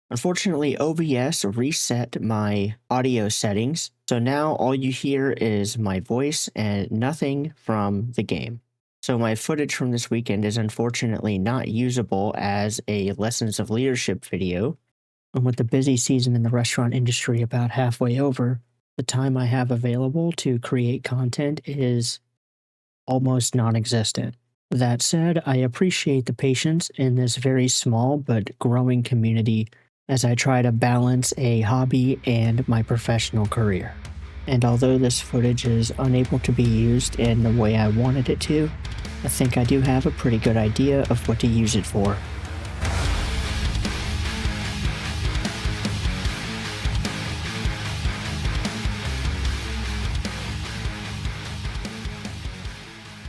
Unfortunately, OBS reset my audio settings, so now all you hear is my voice and nothing from the game. So my footage from this weekend is unfortunately not usable as a Lessons of Leadership video. And with the busy season in the restaurant industry about halfway over, the time I have available to create content is almost non existent. That said, I appreciate the patience in this very small but growing community as I try to balance a hobby and my professional career. And although this footage is unable to be used in the way I wanted it to, I think I do have a pretty good idea of what to use it for.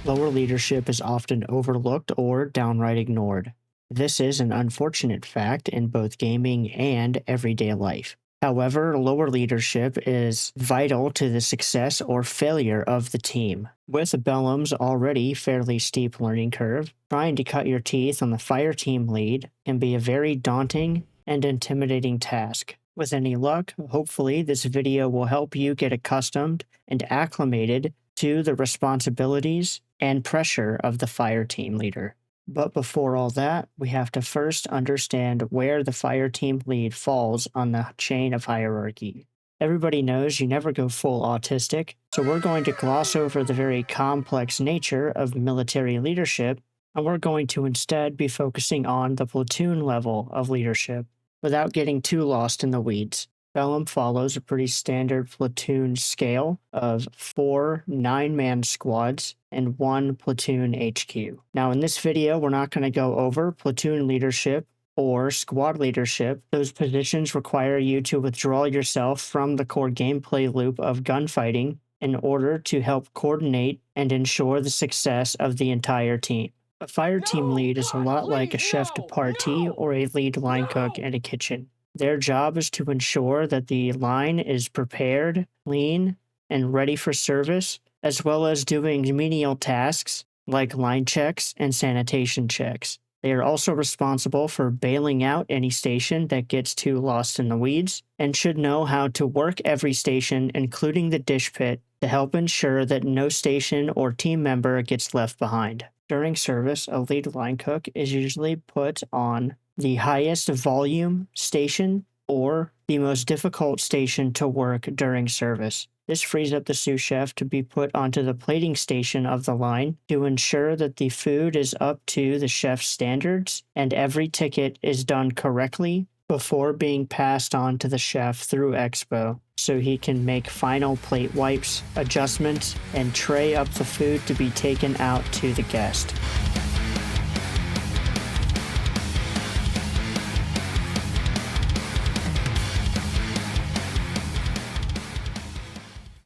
Lower leadership is often overlooked or downright ignored. This is an unfortunate fact in both gaming and everyday life. However, lower leadership is vital to the success or failure of the team. With Bellum's already fairly steep learning curve, trying to cut your teeth on the Fireteam lead can be a very daunting and intimidating task. With any luck, hopefully this video will help you get accustomed and acclimated to the responsibilities and pressure of the Fireteam leader. But before all that, we have to first understand where the Fireteam lead falls on the chain of hierarchy. Everybody knows you never go full autistic, so we're going to gloss over the very complex nature of military leadership, and we're going to instead be focusing on the platoon level of leadership without getting too lost in the weeds. Bellum follows a pretty standard platoon scale of 4 9-man squads and 1 platoon HQ. Now in this video, we're not going to go over platoon leadership or squad leadership. Those positions require you to withdraw yourself from the core gameplay loop of gunfighting in order to help coordinate and ensure the success of the entire team. A Fireteam lead is a lot like a chef de partie or a lead line cook in a kitchen. Their job is to ensure that the line is prepared, clean, and ready for service, as well as doing menial tasks like line checks and sanitation checks. They are also responsible for bailing out any station that gets too lost in the weeds, and should know how to work every station, including the dish pit, to help ensure that no station or team member gets left behind. During service, a lead line cook is usually put on the highest volume station or the most difficult station to work during service. This frees up the sous chef to be put onto the plating station of the line to ensure that the food is up to the chef's standards and every ticket is done correctly before being passed on to the chef through Expo, so he can make final plate wipes, adjustments, and tray up the food to be taken out to the guest.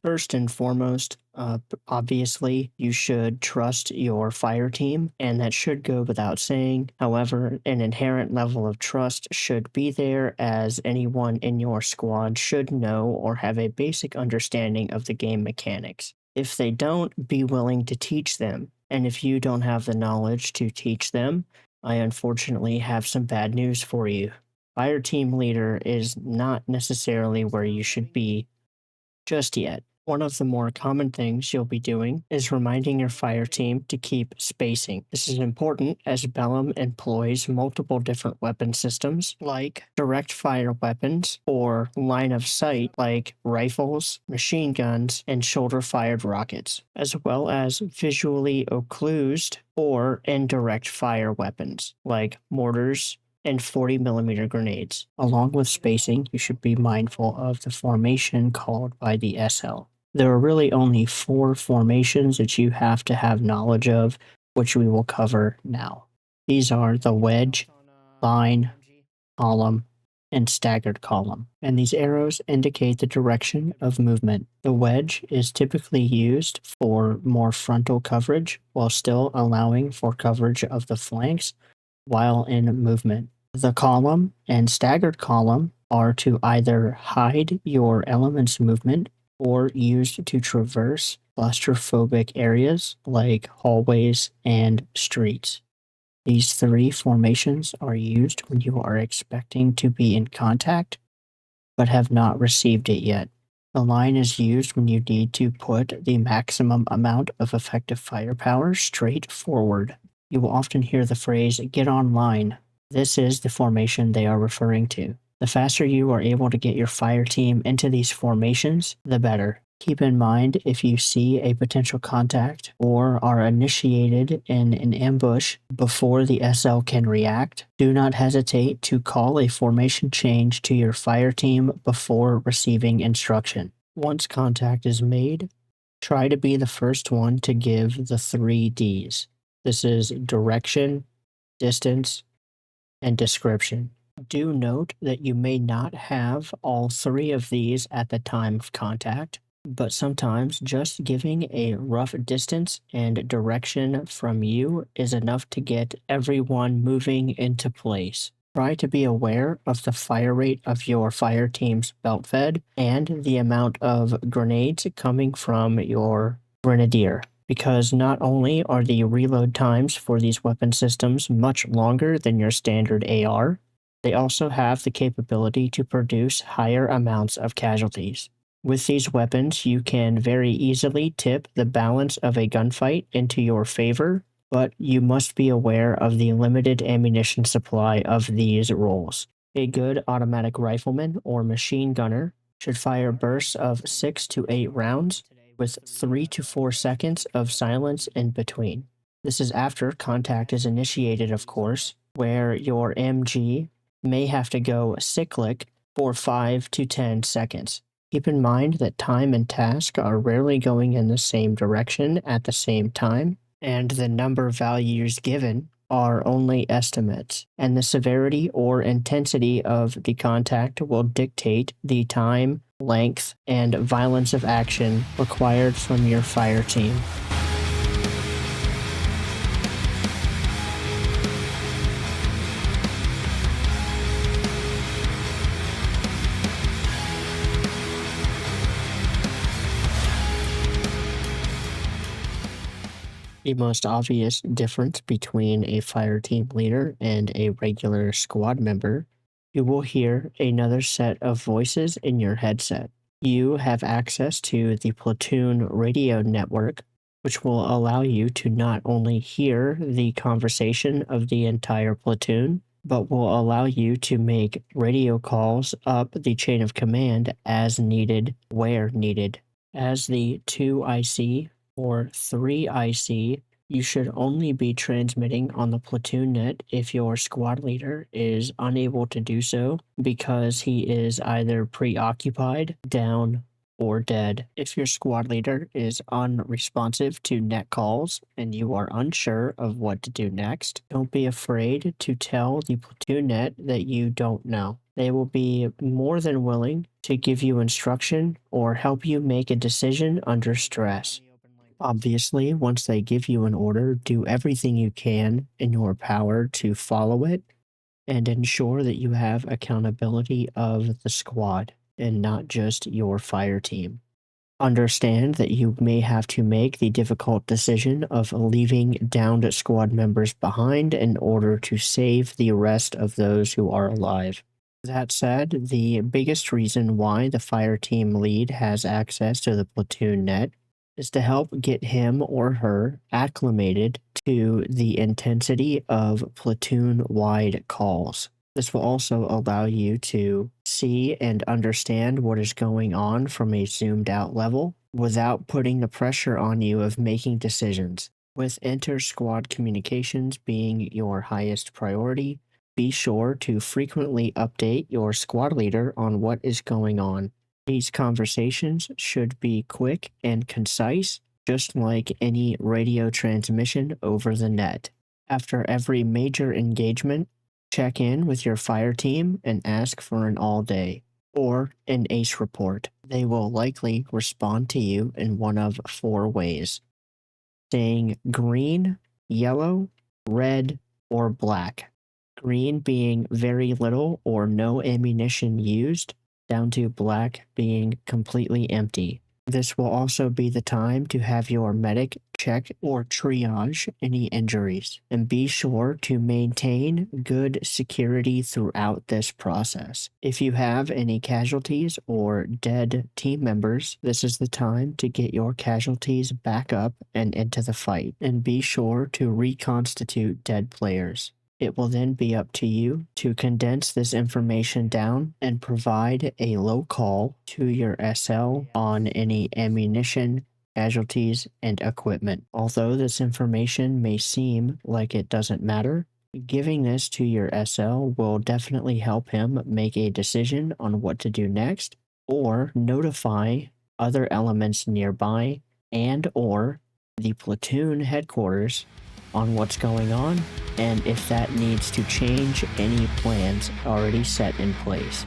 First and foremost, obviously, you should trust your fire team, and that should go without saying. However, an inherent level of trust should be there, as anyone in your squad should know or have a basic understanding of the game mechanics. If they don't, be willing to teach them. And if you don't have the knowledge to teach them, I unfortunately have some bad news for you. Fire team leader is not necessarily where you should be just yet. One of the more common things you'll be doing is reminding your fire team to keep spacing. This is important as Bellum employs multiple different weapon systems like direct fire weapons or line of sight like rifles, machine guns, and shoulder-fired rockets, as well as visually occlused or indirect fire weapons like mortars and 40mm grenades. Along with spacing, you should be mindful of the formation called by the SL. There are really only 4 formations that you have to have knowledge of, which we will cover now. These are the wedge, line, column, and staggered column, and these arrows indicate the direction of movement. The wedge is typically used for more frontal coverage while still allowing for coverage of the flanks while in movement. The column and staggered column are to either hide your element's movement or used to traverse claustrophobic areas like hallways and streets. These three formations are used when you are expecting to be in contact but have not received it yet. The line is used when you need to put the maximum amount of effective firepower straight forward. You will often hear the phrase, get online. This is the formation they are referring to. The faster you are able to get your fire team into these formations, the better. Keep in mind if you see a potential contact or are initiated in an ambush before the SL can react, do not hesitate to call a formation change to your fire team before receiving instruction. Once contact is made, try to be the first one to give the 3 Ds. This is direction, distance, and description. Do note that you may not have all three of these at the time of contact, but sometimes just giving a rough distance and direction from you is enough to get everyone moving into place. Try to be aware of the fire rate of your fire team's belt fed and the amount of grenades coming from your grenadier, because not only are the reload times for these weapon systems much longer than your standard AR, they also have the capability to produce higher amounts of casualties. With these weapons, you can very easily tip the balance of a gunfight into your favor, but you must be aware of the limited ammunition supply of these roles. A good automatic rifleman or machine gunner should fire bursts of 6 to 8 rounds with 3 to 4 seconds of silence in between. This is after contact is initiated, of course, where your MG may have to go cyclic for 5 to 10 seconds. Keep in mind that time and task are rarely going in the same direction at the same time, and the number values given are only estimates, and the severity or intensity of the contact will dictate the time, length, and violence of action required from your fire team. The most obvious difference between a fire team leader and a regular squad member, you will hear another set of voices in your headset. You have access to the platoon radio network, which will allow you to not only hear the conversation of the entire platoon, but will allow you to make radio calls up the chain of command as needed, where needed. As the 2IC or 3IC, you should only be transmitting on the platoon net if your squad leader is unable to do so because he is either preoccupied, down, or dead. If your squad leader is unresponsive to net calls and you are unsure of what to do next, don't be afraid to tell the platoon net that you don't know. They will be more than willing to give you instruction or help you make a decision under stress. Obviously, once they give you an order, do everything you can in your power to follow it and ensure that you have accountability of the squad and not just your fire team. Understand that you may have to make the difficult decision of leaving downed squad members behind in order to save the rest of those who are alive. That said, the biggest reason why the fire team lead has access to the platoon net is to help get him or her acclimated to the intensity of platoon-wide calls. This will also allow you to see and understand what is going on from a zoomed out level without putting the pressure on you of making decisions. With inter-squad communications being your highest priority, be sure to frequently update your squad leader on what is going on. These conversations should be quick and concise, just like any radio transmission over the net. After every major engagement, check in with your fire team and ask for an all day or an ACE report. They will likely respond to you in one of 4 ways: saying green, yellow, red, or black. Green being very little or no ammunition used, down to black being completely empty. This will also be the time to have your medic check or triage any injuries, and be sure to maintain good security throughout this process. If you have any casualties or dead team members, this is the time to get your casualties back up and into the fight, and be sure to reconstitute dead players. It will then be up to you to condense this information down and provide a low call to your SL on any ammunition, casualties, and equipment. Although this information may seem like it doesn't matter, giving this to your SL will definitely help him make a decision on what to do next, or notify other elements nearby and or the platoon headquarters on what's going on, and if that needs to change any plans already set in place.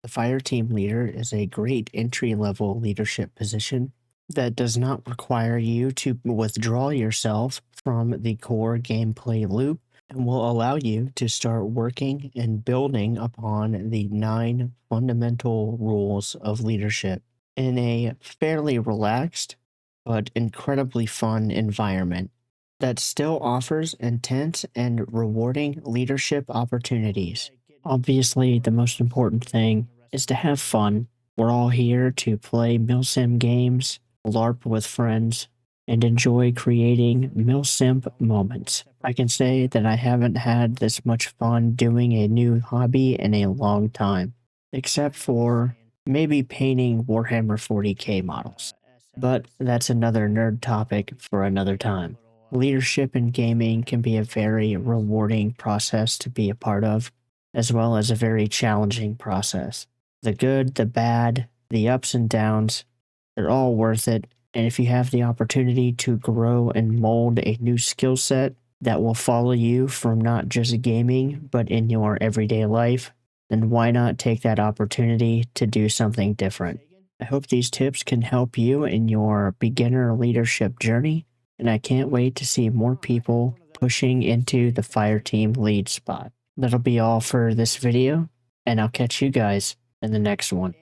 The Fireteam leader is a great entry-level leadership position that does not require you to withdraw yourself from the core gameplay loop and will allow you to start working and building upon the 9 fundamental rules of leadership in a fairly relaxed but incredibly fun environment that still offers intense and rewarding leadership opportunities. Obviously, the most important thing is to have fun. We're all here to play milsim games, LARP with friends, and enjoy creating milsimp moments. I can say that I haven't had this much fun doing a new hobby in a long time, except for maybe painting Warhammer 40k models. But that's another nerd topic for another time. Leadership in gaming can be a very rewarding process to be a part of, as well as a very challenging process. The good, the bad, the ups and downs, they're all worth it. And if you have the opportunity to grow and mold a new skill set that will follow you from not just gaming, but in your everyday life, then why not take that opportunity to do something different? I hope these tips can help you in your beginner leadership journey, and I can't wait to see more people pushing into the Fireteam lead spot. That'll be all for this video, and I'll catch you guys in the next one.